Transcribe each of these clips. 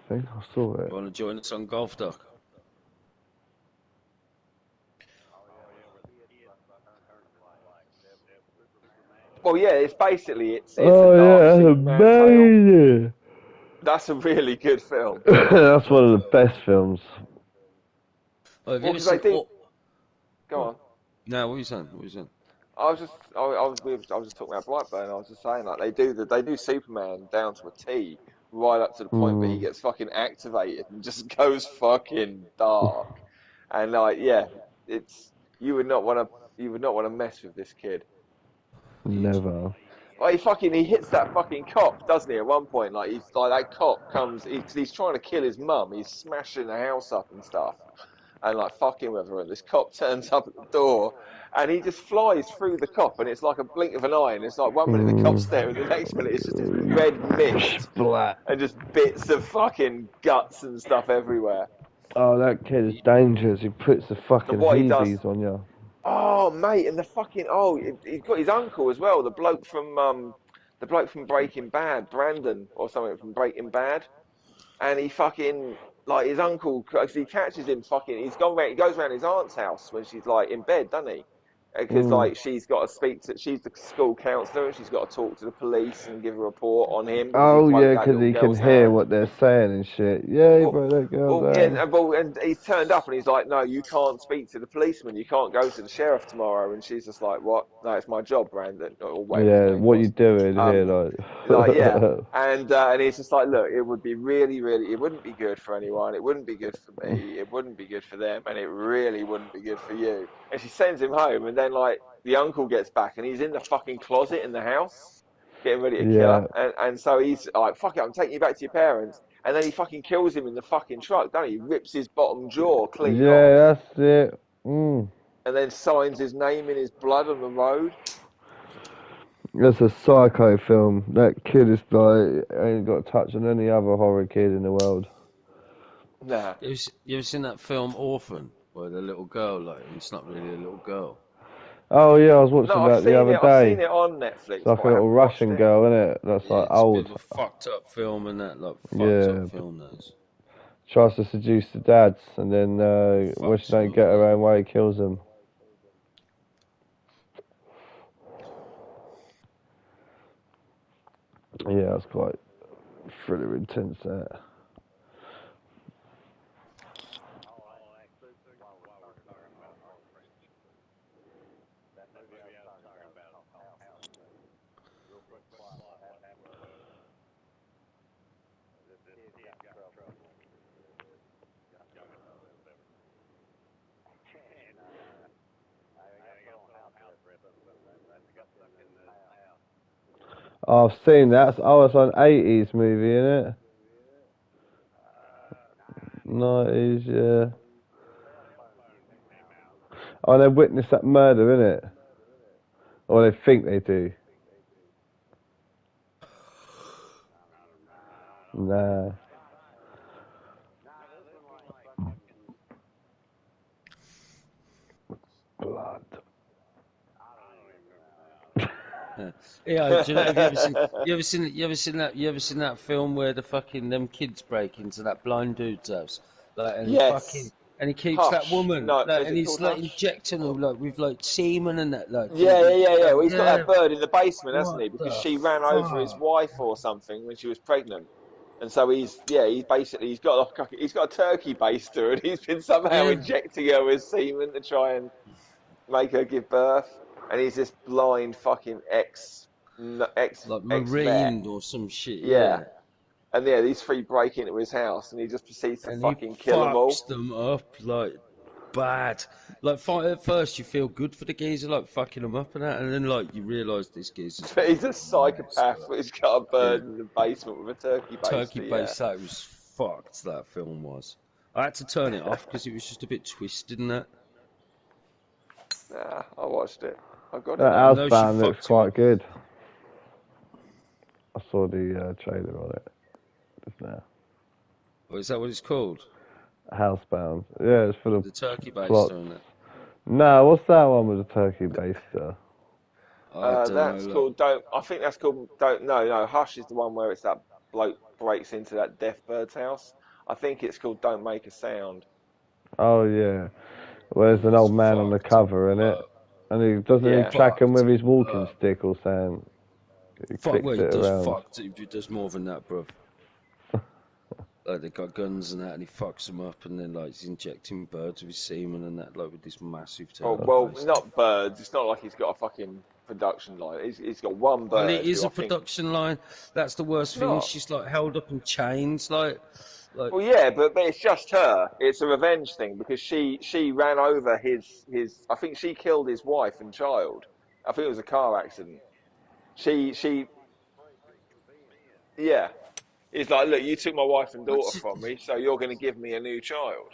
think I saw it. Want to join us on Golf Dock? Well, yeah, it's basically it's a Oh dark yeah, that's Superman tale. amazing. That's a really good film. That's one of the best films. Oh, have you Well, ever because they seen? do. Oh, Go on. no, what are you saying? What are you saying? I was just talking about Brightburn. I was just saying like they do Superman down to a T, right up to the point where he Mm, gets fucking activated and just goes fucking dark. And like, yeah, it's you would not want to mess with this kid. never. Well, he hits that fucking cop, doesn't he? At one point, like he's like that cop comes, he's trying to kill his mum. He's smashing the house up and stuff, and like fucking with her. And this cop turns up at the door, and he just flies through the cop, and it's like a blink of an eye. And it's like 1 minute the cop's there, and the next minute it's just this red mist Splat. and just bits of fucking guts and stuff everywhere. Oh, that kid is dangerous. He puts the And fucking what he does, heebies on you. oh mate, and the fucking he's got his uncle as well, the bloke from Breaking Bad, Brandon or something from Breaking Bad. And he fucking like his uncle, cause he catches him fucking. He goes around his aunt's house when she's like in bed, doesn't he? Because Mm. like she's got to she's the school counsellor, and she's got to talk to the police and give a report on him because he Oh broke yeah, that 'cause little he can girl's hear hand. what they're saying and shit. Yeah, he Well, broke that girl well, yeah, down. and he's turned up and he's like, no, you can't speak to the policeman. You can't go to the sheriff tomorrow. And she's just like, what? No, it's my job, Brandon, or whatever his Yeah, name what you was. doing here, Um, yeah, like? and he's just like, look, it would be really, really, it wouldn't be good for anyone. It wouldn't be good for me. It wouldn't be good for them, and it really wouldn't be good for you. And she sends him home, and then like the uncle gets back, and he's in the fucking closet in the house, getting ready to kill Yeah, her, and so he's like, fuck it, I'm taking you back to your parents. And then he fucking kills him in the fucking truck, don't he? He rips his bottom jaw clean off, yeah, that's it. Mm. and then signs his name in his blood on the road. That's a psycho film. That kid is like ain't got a touch on any other horror kid in the world. Nah. You ever seen that film Orphan, where the little girl, like, it's not really a little girl. Oh yeah, I was watching No, I've that the seen other it. I've seen day. it on It's Netflix, like but a I little haven't watched Russian it. girl, isn't it? That's Yeah, like it's a bit old. of a fucked up film and that, like, fucked Yeah, up film that is. tries to seduce the dads, and then when she Fucks don't them get up. her own way, kills them. Yeah, that's quite thriller intense. That. Oh, I've seen that. Oh, it's an 80s movie, isn't it? 90s, yeah. Oh, they witness that murder, innit? Or they think they do. Nah. Blood. Yeah, do you know, have you ever seen that film where the fucking them kids break into that blind dude's house, like, and he fucking Yes. and he keeps that Hush. woman, No, like, is and it he's called like Hush? injecting her like with like semen and that, like, Yeah. Well, he's got yeah, that bird in the basement, hasn't what he? Because the she ran over his fuck? wife or something when she was pregnant. And so he's got a turkey baster, and he's been somehow Yeah, injecting her with semen to try and make her give birth. And he's this blind fucking like ex vet. marine or some shit, Yeah. yeah. And yeah, these three break into his house, and he just proceeds to And he fucking kill them all. fucks them up like bad. Like, at first you feel good for the geezer, like fucking them up and that, and then like you realise this geezer's But he's a fucking messed psychopath. up. But he's got a Yeah, bird in the basement with a turkey turkey baster. Yeah. base, that was fucked. That film was. I had to turn it off because it was just a bit twisted and that. Nah, I watched it. I got it That now. I know she Housebound looks fucked him quite up. good. I saw the trailer on it just now. Oh, is that what it's called? Housebound. Yeah, it's full of The turkey plots. baster and that. No, what's that one with the turkey baster? I don't know. That's Look, called Don't. I think that's called Don't. No. Hush is the one where it's that bloke breaks into that deaf bird's house. I think it's called Don't Make a Sound. Oh yeah. Where's an old man on the cover in it, and he doesn't Yeah. he track him with his walking stick or something. He Fuck, clicks well, he it does around. fuck. He does more than that, bruv. Like they got guns and that, and he fucks them up, and then like he's injecting birds with his semen and that, like with this massive Well, turkey. not birds. It's not like he's got a fucking production line. He's got one Well, it bird is who a I think. production line. That's the worst It's thing. not. She's like held up in chains, like. Well, yeah, but it's just her. It's a revenge thing because she ran over his. I think she killed his wife and child. I think it was a car accident. She yeah. He's like, look, you took my wife and daughter What's from me, so you're going to give me a new child.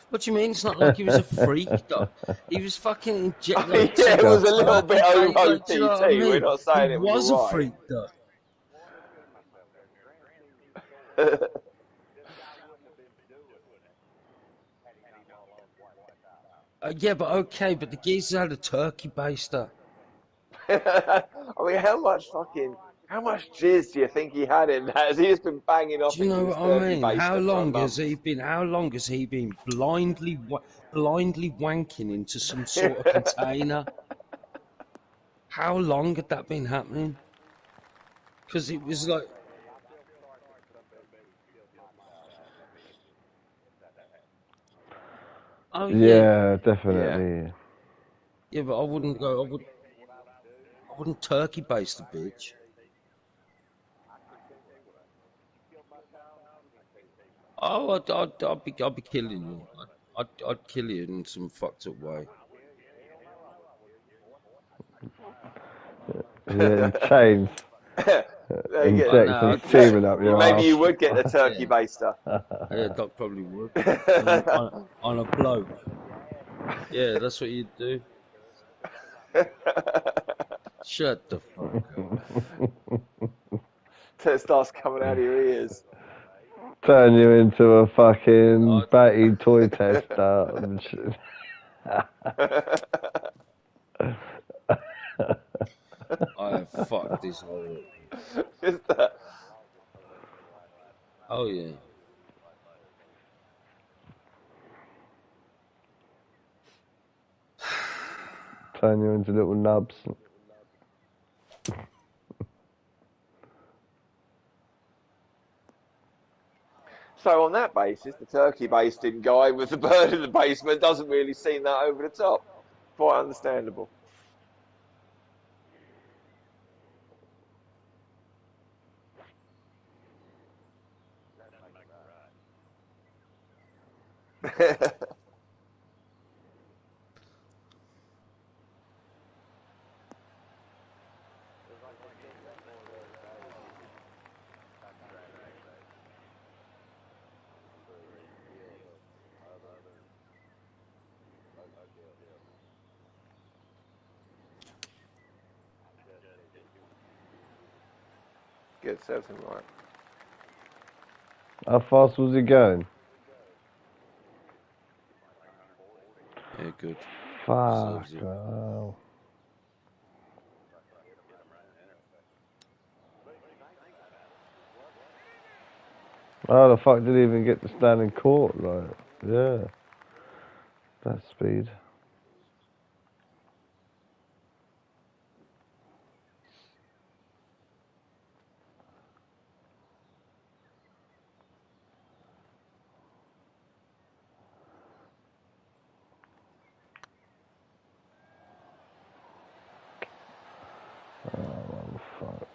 What do you mean? It's not like he was a freak, dog. He was fucking I mean, like yeah, it was a little turkey bit bait, over like, do you know what I OTT. We're mean? not He saying it was was a all freak, dog. right. Yeah, but okay, but the geezer had a turkey baster. I mean, how much jizz do you think he had in that? Has he just been banging Do off you into know this what I turkey mean? baster for a month? How long has he been blindly wanking into some sort of container? How long had that been happening? Because it was like, oh yeah, Yeah, Yeah. definitely. yeah, but I wouldn't turkey baste the bitch. Oh, I'd be killing you. I'd kill you in some fucked up way. Yeah, in chains, There you Oh inject some no, semen up your Maybe ass. you would get the turkey yeah, baster. yeah, Doc probably would on a bloke. Yeah, that's what you'd do. Shut the fuck up. Till it starts coming out of your ears. Turn you into a fucking I'd, batty toy tester and shit. I have fucked this whole up. Just that. Oh yeah. Turn you into little nubs. So on that basis, the turkey basting guy with the bird in the basement doesn't really seem that over the top. Quite understandable. Good, serves him right. How fast was he going? Yeah, good. Fuck. Serves you. Oh. How the fuck did he even get to stand in court? Like, yeah, that speed. Oh, fuck.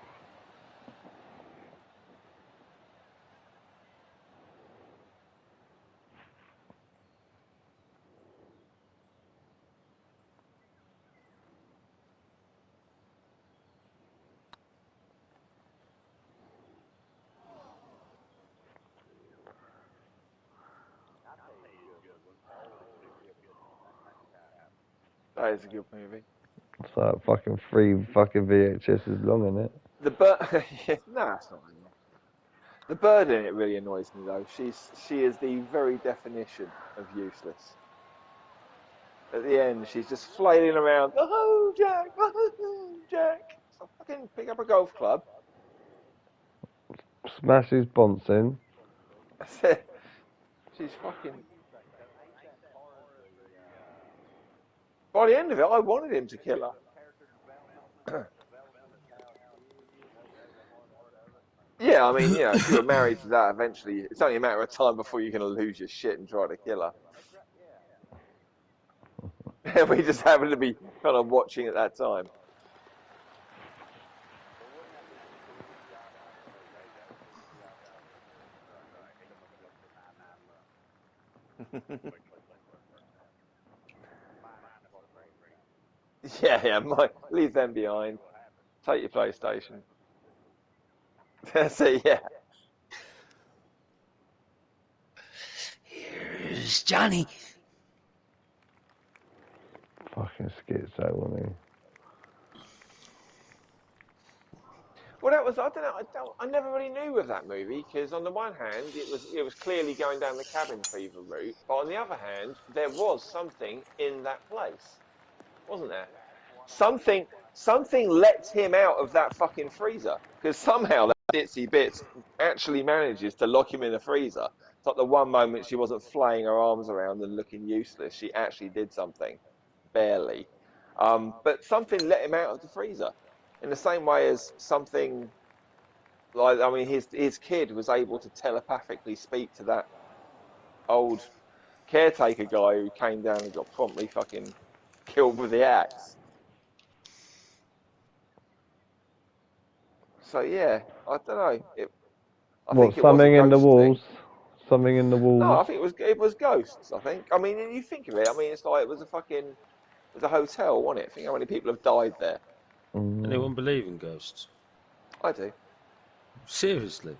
That is a good movie. It's like fucking 3 fucking VHSs long, isn't it? The bird, no, it's not really long. The bird in it really annoys me though. She is the very definition of useless. At the end, she's just flailing around. Oh, Jack! Oh, Jack! So fucking pick up a golf club. Smashes Bonson. She's fucking. By the end of it, I wanted him to kill her. Yeah, I mean, you know, if you were married to that, eventually, it's only a matter of time before you're going to lose your shit and try to kill her. We just happened to be kind of watching at that time. Yeah, leave them behind. Take your PlayStation. That's it, yeah. Here's Johnny. Fucking schizo, wasn't he? Well, that was, I don't know, I never really knew with that movie because on the one hand, it was clearly going down the cabin fever route, but on the other hand, there was something in that place, wasn't there? Something lets him out of that fucking freezer because somehow that Ditsy Bits actually manages to lock him in the freezer. It's like the one moment she wasn't flaying her arms around and looking useless. She actually did something, barely. But something let him out of the freezer in the same way as something like, I mean, his kid was able to telepathically speak to that old caretaker guy who came down and got promptly fucking killed with the axe. So yeah, I don't know. I think it was a Something in the ghost walls? thing. Something in the No, walls? I think it was ghosts. I think. I mean, you think of it. I mean, it's like it was a hotel, wasn't it? Think how many people have died there. Anyone believe in ghosts? I do. Seriously?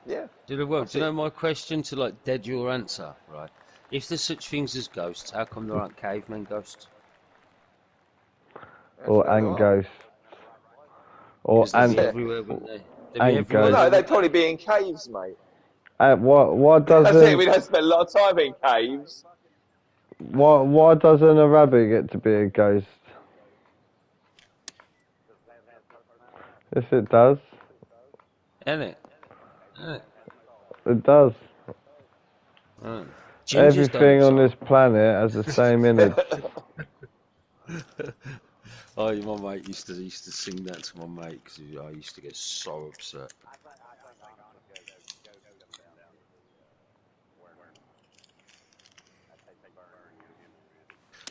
Yeah. Do you know my question to like dead your answer, right? If there's such things as ghosts, how come there aren't cavemen ghosts? Or ant ghosts? Or ant everywhere, wouldn't they? Ant Well, ghosts? no, they'd probably be in caves, mate. What That's it. doesn't We don't spend a lot of time in caves. why doesn't a rabbit get to be a ghost? Yes, it does. Isn't it? It does. Everything on this planet has the same image. Oh, my mate used to sing that to my mate because I used to get so upset.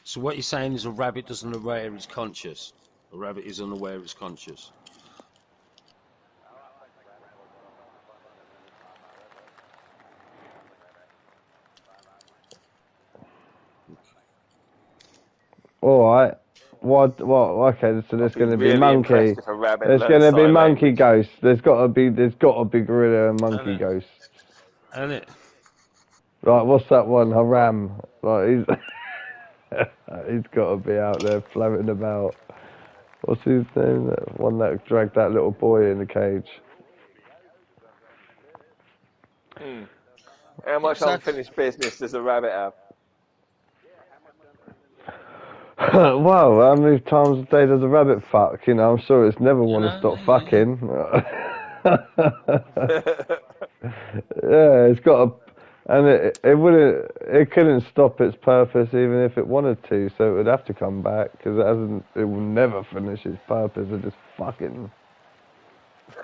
So what you're saying is a rabbit doesn't aware he's conscious. A rabbit is unaware he's conscious. Alright. Okay, so there's gonna be really monkey. There's gonna be monkey ghosts. There's gotta be gorilla and monkey ghosts. Isn't it? Right, what's that one? Haram. Like he's gotta be out there floating about. What's his name? That one that dragged that little boy in the cage. How much unfinished business does a rabbit have? Well, how many times a day does a rabbit fuck? You know, I'm sure it's never want to stop fucking. Yeah, it's got a, and it couldn't stop its purpose even if it wanted to, so it would have to come back because it will never finish its purpose of just fucking.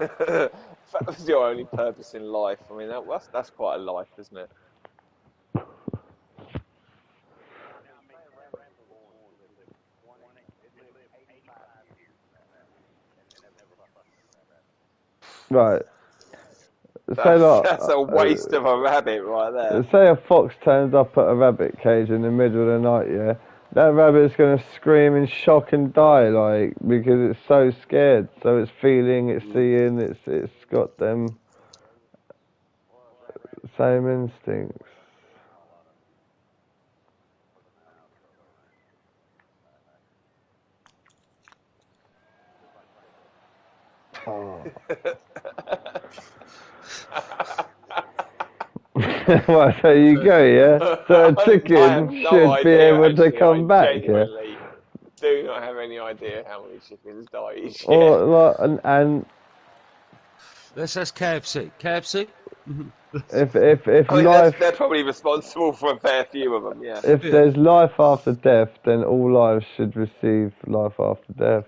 If that was your only purpose in life, I mean, that's quite a life, isn't it? Right. That's a waste of a rabbit right there. Say a fox turns up at a rabbit cage in the middle of the night, yeah? That rabbit's going to scream in shock and die, like, because it's so scared. So it's feeling, it's seeing, it's got them same instincts. Oh. Well, there you go, yeah? So a chicken should be able to come back, yeah? Do not have any idea how many chickens die each year. Or, and Let's ask KFC. KFC? If I mean, life, they're probably responsible for a fair few of them, yeah. if Yeah. there's life after death, then all lives should receive life after death,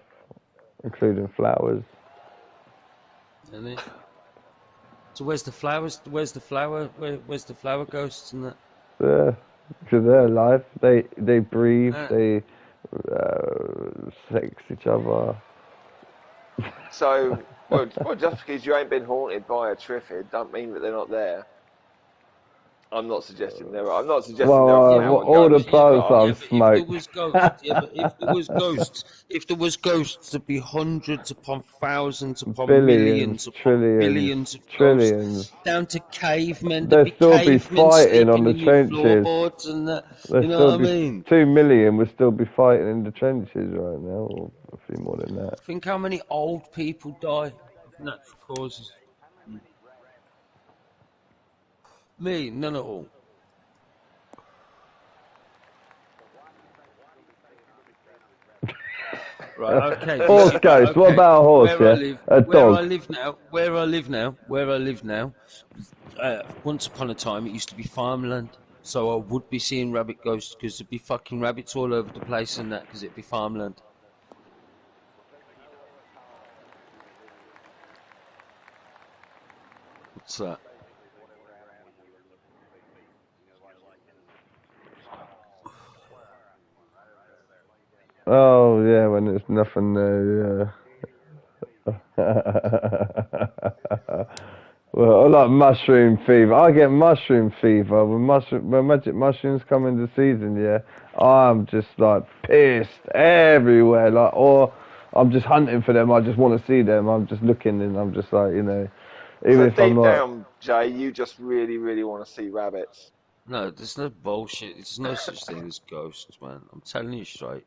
including flowers. Isn't it? So where's the flowers? Where's the flower? Where's the flower ghosts and that? Yeah, because they're alive. They breathe. Ah. They sex each other. So, well, just because you ain't been haunted by a Triffid, don't mean that they're not there. I'm not suggesting they're. I'm not suggesting Well, they're a Yeah, flower all the ghost. plants but I've but if there smoked. was ghosts, yeah, but if there was ghosts, there'd be hundreds upon thousands upon Billions, millions upon trillions, billions of trillions. ghosts, down to cavemen. There'd They'll be still be cavemen fighting on sleeping the in your trenches. floorboards and that. There'll You know still what I be mean? 2 million. Will still be fighting in the trenches right now, or a few more than that. Think how many old people die of natural causes. Me, none at all. Right, okay. Horse ghost. What about a horse? Where I Yeah, live, a where I dog. live now. Once upon a time, it used to be farmland, so I would be seeing rabbit ghosts because there'd be fucking rabbits all over the place and that because it'd be farmland. What's that? Oh yeah, when there's nothing there. Yeah. Well, I like mushroom fever. I get mushroom fever when magic mushrooms come into season. Yeah, I'm just like pissed everywhere. Like, or I'm just hunting for them. I just want to see them. I'm just looking, and I'm just like, even so if I'm deep not. down, Jay, you just really, really want to see rabbits. No, there's no bullshit. There's no such thing as ghosts, man. I'm telling you straight.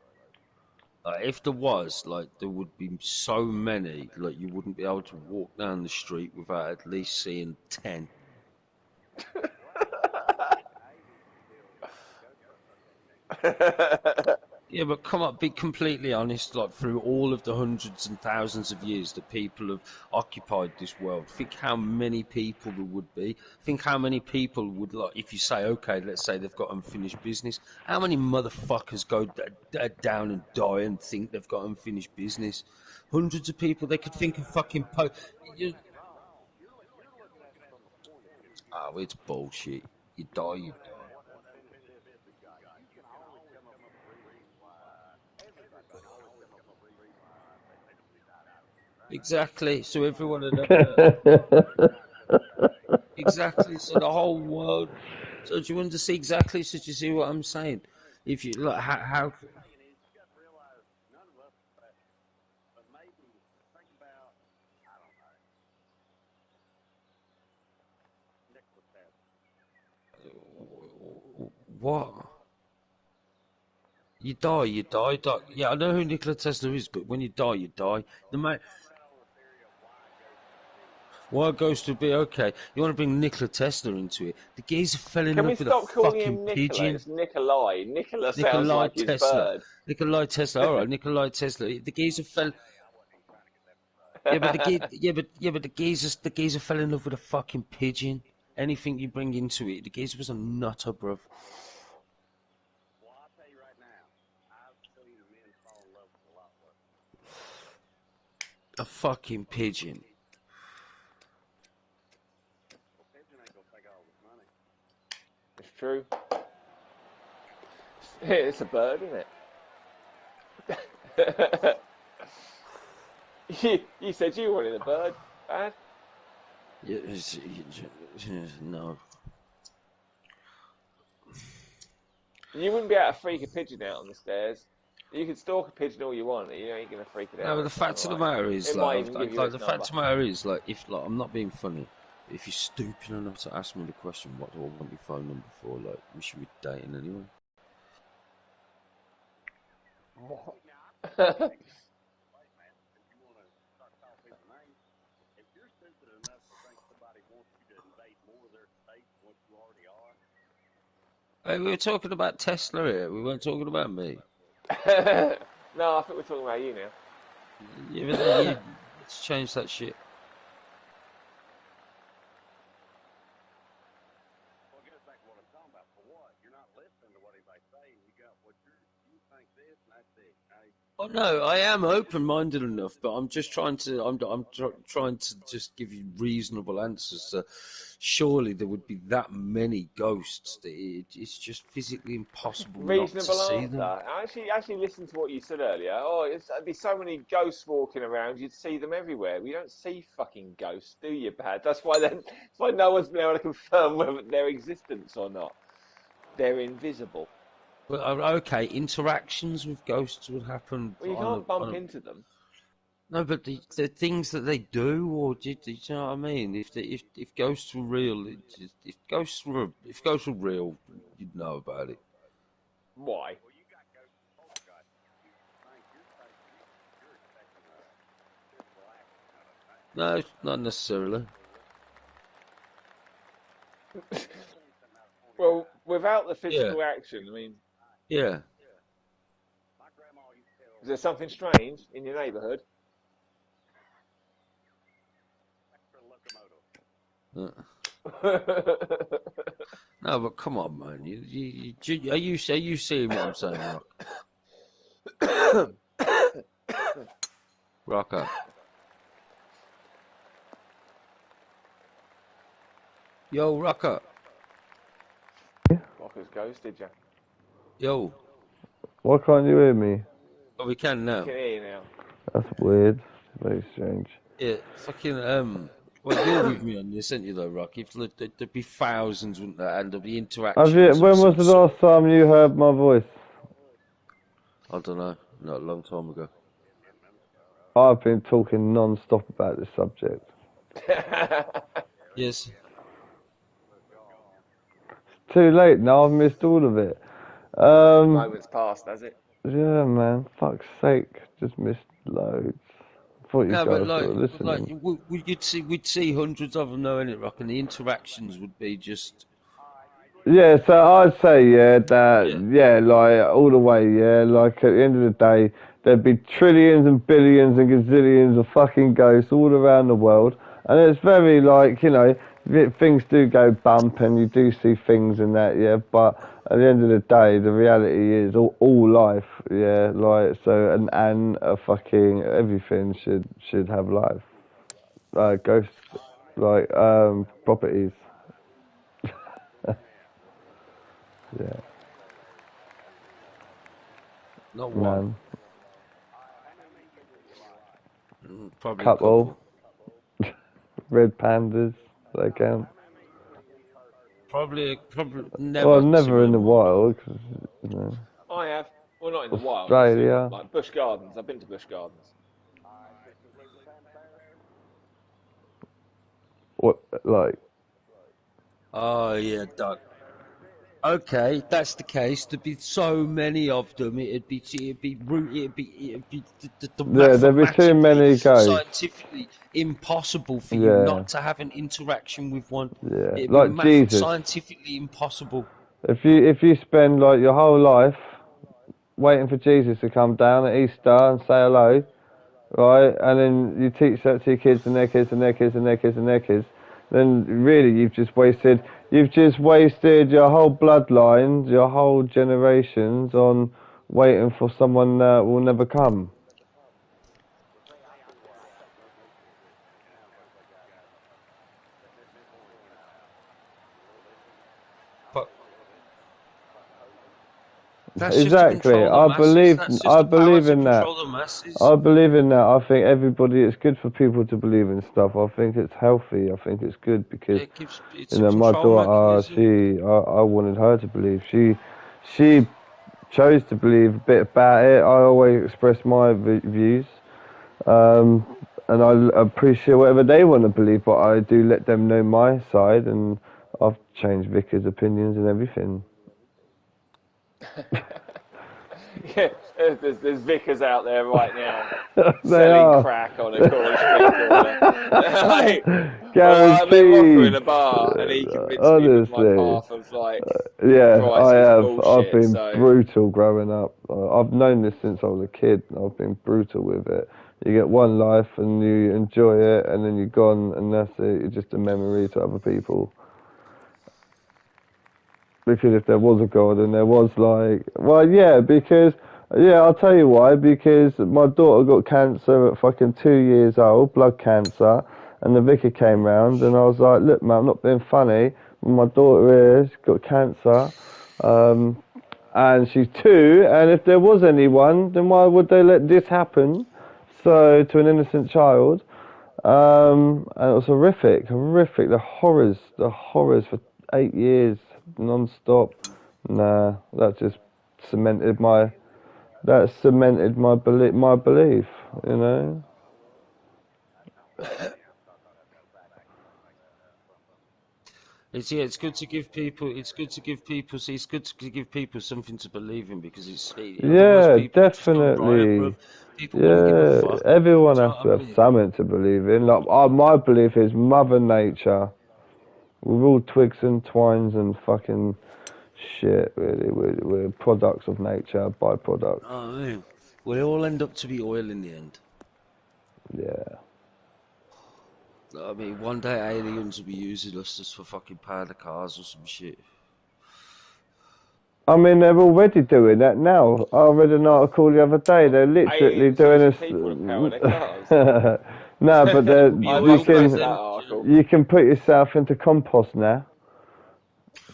If there was, there would be so many, you wouldn't be able to walk down the street without at least seeing 10. Yeah, but come on, be completely honest. Through all of the hundreds and thousands of years that people have occupied this world, think how many people there would be. Think how many people would, if you say, okay, let's say they've got unfinished business, how many motherfuckers go down and die and think they've got unfinished business? Hundreds of people, they could think of fucking Oh, it's bullshit. You die, you die. Exactly. So everyone would exactly. So the whole world. So do you want to see exactly? So do you see what I'm saying? If you how what? You die, you die. Yeah, I know who Nikola Tesla is, but when you die, you die. Why a ghost would be okay? You want to bring Nikola Tesla into it? The geezer fell in Can we love with a stop calling fucking him Nicola? pigeon. It's Nikolai. Nicola sounds Nikolai like his Tesla. bird. Nikolai Tesla. All right, Nikolai Tesla. The geezer fell. Yeah, but the geezer fell in love with a fucking pigeon. Anything you bring into it, the geezer was a nutter, bruv. A fucking pigeon. It's true. It's a bird, isn't it? You said you wanted a bird, Dad? No. You wouldn't be able to freak a pigeon out on the stairs. You can stalk a pigeon all you want, you ain't gonna freak it out. No, but the fact of the matter is, it might even give you the fact of the matter is, if I'm not being funny, if you're stupid enough to ask me the question, what do I want your phone number for? We should be dating anyway. What? Hey, we were talking about Tesla here. We weren't talking about me. No, I think we're talking about you now. Yeah, but let's change that shit. Oh no, I am open-minded enough, but I'm just trying to. Trying to just give you reasonable answers. Surely there would be that many ghosts that it's just physically impossible not to Reasonable see answer. them. I actually listened to what you said earlier. Oh, there'd be so many ghosts walking around, you'd see them everywhere. We don't see fucking ghosts, do you, Bad? That's why no one's been able to confirm whether their existence or not. They're invisible. But okay, interactions with ghosts would happen Well, you on can't bump a into them. no, but the things that they do, or do you know what I mean? If ghosts were real, if ghosts were real, you'd know about it. Why? No, not necessarily. Well, without the Yeah, physical action, I mean, yeah. is there something strange in your neighbourhood? Uh, No, but come on, man. Are you seeing what I'm saying, Rocker? Yo, Rocker. Walker's ghost, did you? Yo. Why can't you hear me? Oh, we can I now. can hear you now. That's weird. Very strange. Yeah, fucking. Well, you're with me on this, aren't you, though, Rock? If there'd be thousands, wouldn't there? And there'd be interactions of When was some the sort. last time you heard my voice? I don't know. Not a long time ago. I've been talking non-stop about this subject. Yes. Too late now, I've missed all of it. Moment's passed, has it? Yeah, man, fuck's sake, just missed loads. Thought you No, but guys were listening. we'd see hundreds of them, though, innit, Rock? And the interactions would be just. Yeah, so I'd say, Yeah. like, all the way, like, at the end of the day, there'd be trillions and billions and gazillions of fucking ghosts all around the world, and it's very, like, things do go bump, and you do see things and that, but at the end of the day, the reality is all life, like, so, and a fucking, everything should have life. Ghosts, like, properties. Yeah, Not one. man. Probably a Couple. couple. Red pandas, they count. Probably Well, never seen never in one the in my life. wild, 'cause, you know, I have. Well, not in the wild. I've seen them Australia. like Bush Gardens. I've been to Bush Gardens. What, like, Oh yeah, Doug. Okay, that's the case. There'd be so many of them. It'd be the yeah, there'd be too mathematically, many ghosts. scientifically impossible for you Yeah, not to have an interaction with one. yeah. It'd be Like Jesus. scientifically impossible. If you spend like your whole life waiting for Jesus to come down at Easter and say hello, right, and then you teach that to your kids and their kids and their kids and their kids and their kids, then really you've just wasted your whole bloodlines, your whole generations on waiting for someone that will never come. But that's just to Exactly. control the masses. That's just I the power believe to in that. control the masses. I believe in that. I think it's good for people to believe in stuff. I think it's healthy. I think it's good because, It's a my control daughter, mechanism. I wanted her to believe. She chose to believe a bit about it. I always express my views. And I appreciate whatever they want to believe, but I do let them know my side, and I've changed Vicar's opinions and everything. Yeah, there's vicars out there right now They selling are. crack on a corner street corner. Like, well, I met Rocker in Guaranteed. a bar, and he convinced me that my Honestly. path of like Yeah, Christ I was have. I've bullshit. been So brutal growing up. I've known this since I was a kid. I've been brutal with it. You get one life and you enjoy it, and then you're gone, and that's it. You're just a memory to other people. Because if there was a God and there was like, well, yeah, because, yeah, I'll tell you why. Because my daughter got cancer at fucking 2 years old, blood cancer, and the vicar came round and I was like, look, man, I'm not being funny. My daughter here, she's got cancer, and she's 2, and if there was anyone, then why would they let this happen? So, to an innocent child. And it was horrific, horrific. The horrors for 8 years, non-stop. Nah, cemented my, that cemented my belief, you know. It's good to give people. It's good to give people. See, it's good to give people something to believe in because otherwise Yeah, people just go riot, bro. definitely. People won't give a Yeah, fuck. everyone Do you has know to what I have mean? something to believe in. Like, my belief is Mother Nature. We're all twigs and twines and fucking shit, really. We're products of nature, byproducts. Oh, man. Will it all end up to be oil in the end? Yeah. I mean, one day aliens will be using us just for fucking powder cars or some shit. I mean, they're already doing that now. I read an article the other day. They're literally Aliens doing using people to power their cars. No, but Be I oil just read filled that then. article. you can put yourself into compost now.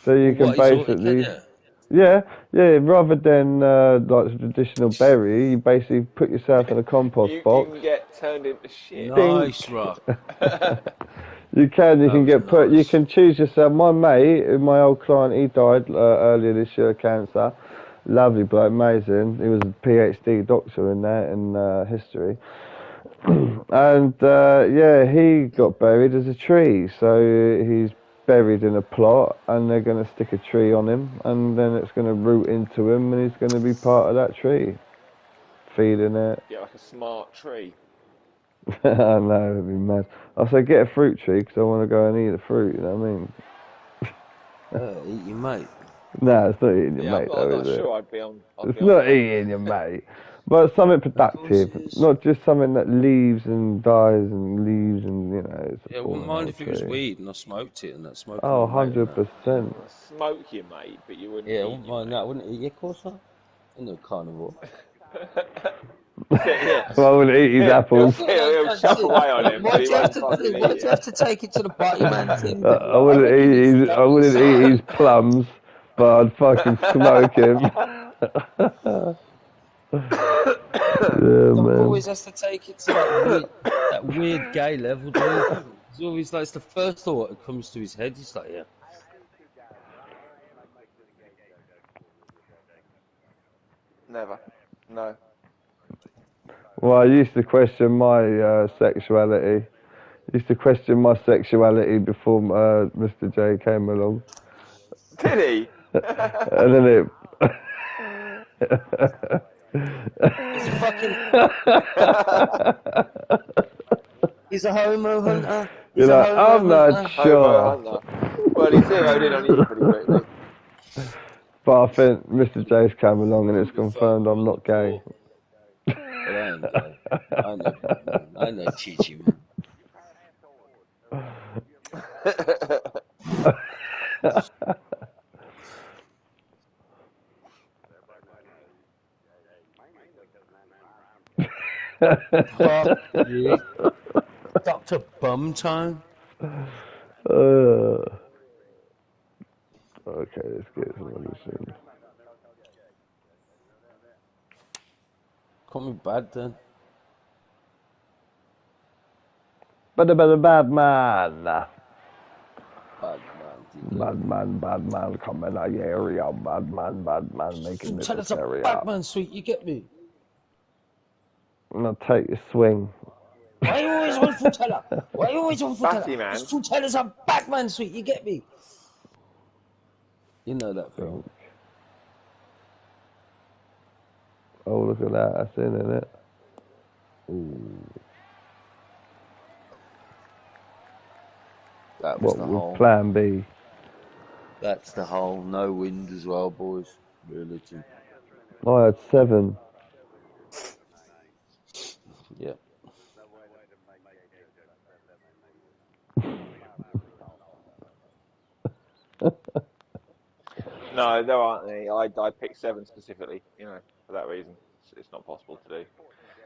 So you Well, can what is all? Can basically, you? yeah, rather than like traditional bury, you basically put yourself in a compost You box. can get turned into shit. Nice, Rock. You can That was you nice. can choose yourself. My mate, my old client, he died earlier this year of cancer. Lovely bloke, amazing. He was a PhD doctor in that, in history. And yeah, he got buried as a tree. So he's buried in a plot, and they're going to stick a tree on him, and then it's going to root into him, and he's going to be part of that tree, feeding it. Yeah, like a smart tree. I know, it'd be mad. I said, get a fruit tree because I want to go and eat the fruit. You know what I mean? Eat your mate. No, it's not eating your Yeah, mate I'm though, not is it? sure I'd be on It's board not with eating your mate, but something Of course productive, it is. not just something that leaves and dies and leaves and, you know, it's Yeah, I a wouldn't fallen mind old if it was tree. weed and I smoked it and that smoking Oh, my mate and that. You know? 100%. that. Smoke your mate, but you wouldn't Yeah, I eat wouldn't your mind that. I mate. wouldn't eat. Yeah, of course not. I'm no carnivore. Yeah. Well, I wouldn't eat his apples. He'll chop away on him, but he won't fucking eat Why'd you it. have to take it to the bottom man thing? Then, I wouldn't eat his, I wouldn't eat his plums, but I'd fucking smoke him. Yeah, Doc man. always has to take it to that weird gay level, doesn't he? He's always like, it's the first thought that comes to his head. He's like, yeah. Never. No. Well, I used to question my sexuality. Used to question my sexuality before Mr. J came along. Did he? And then He's a fucking. He's a homo hunter. He's you're a like, homo I'm not hunter. Homo sure. hunter. Well, he zeroed in on you pretty quickly. But I think Mr. J's come along and it's Be confirmed further I'm on the not gay. ball. But I ain't gay. I know gay, man. I know Chichi, man. Fuck you. Dr. Bumtime. Okay, let's get some other soon. Call me bad then. Bad man. Bad man, Bad man coming out your area. Bad man making Tell little us a area. Batman suite, you get me? I'm gonna take your swing. Why you always on Frutella? Why you always on Frutella? Batty man. It's Frutella's a Batman suite, you get me? You know that film. Oh, look at that. That's in it. Ooh. That was What the was whole. plan B? That's the whole. No wind as well, boys. Reality. I had 7. Yeah. No, there aren't any. I picked 7 specifically, for that reason. It's not possible to do.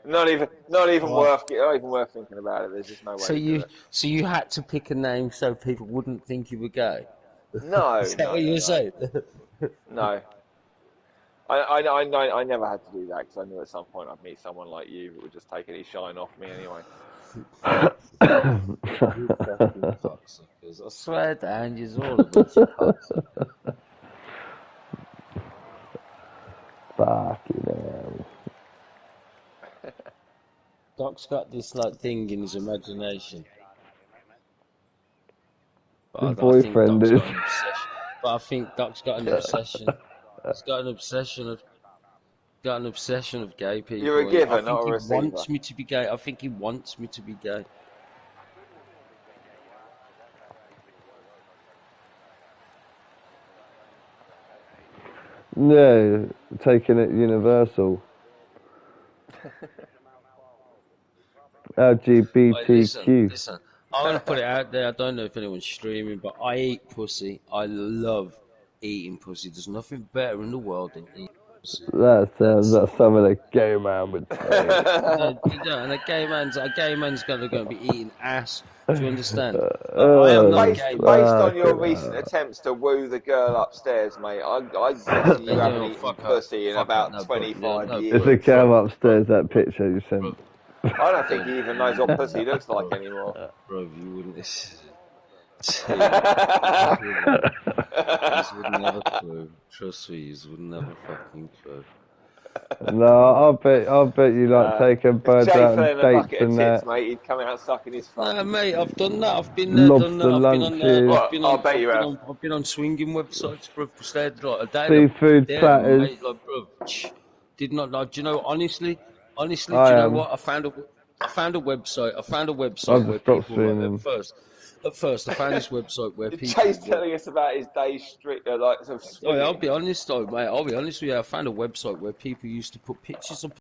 Not even What? worth thinking about it. There's just no way So to do you it. so you had to pick a name so people wouldn't think you were gay. No, Is that no, what you no, were no, saying? no. I never had to do that because I knew at some point I'd meet someone like you who would just take any shine off me anyway. You fucking cocksuckers! I swear down, you're all a bunch of cocksuckers. Fucking hell. Doc's got this like thing in his imagination. His But I think boyfriend Doc's is. got an obsession. But I think Doc's got an obsession. He's got an obsession of gay people. You're a I giver, think not a he receiver. wants me to be gay. I think he wants me to be gay. No, taking it universal. Wait, LGBTQ. listen. I want to put it out there. I don't know if anyone's streaming, but I eat pussy. I love eating pussy. There's nothing better in the world than eating pussy. That sounds like something a gay man would say. And a gay man's going to be eating ass. Do you understand? But I am not a Based gay man. on your recent attempts to woo the girl upstairs, mate, I guess you haven't No, eaten fuck up. pussy in Fuck up, about no, bro. 25 No, years. It's a girl upstairs, that picture you sent. Bro, I don't think he even knows what pussy looks like anymore. bro, you wouldn't. You wouldn't have a clue. Trust me, you wouldn't have a fucking clue. No, I'll bet you like taking birds Jay out fell on in a dates bucket of and tits, that. mate. He'd come out sucking his fuck. No, mate, I've done that. I've been there, done that. Lobster I've been on there. lunches. I've been Well, on. I bet you have. I've been on swinging websites, bro. Stayed like a day. Seafood There, platters. mate, like, bro, did not like. Do you know? Honestly, do you I know am. what? I found a website. I found a I've website where just stopped people like, streaming. at first, I found this website where people. Jay's telling us about his day strict, like some Oh, yeah, I'll swinging. be honest though, mate. I'll be honest with you. I found a website where people used to put pictures of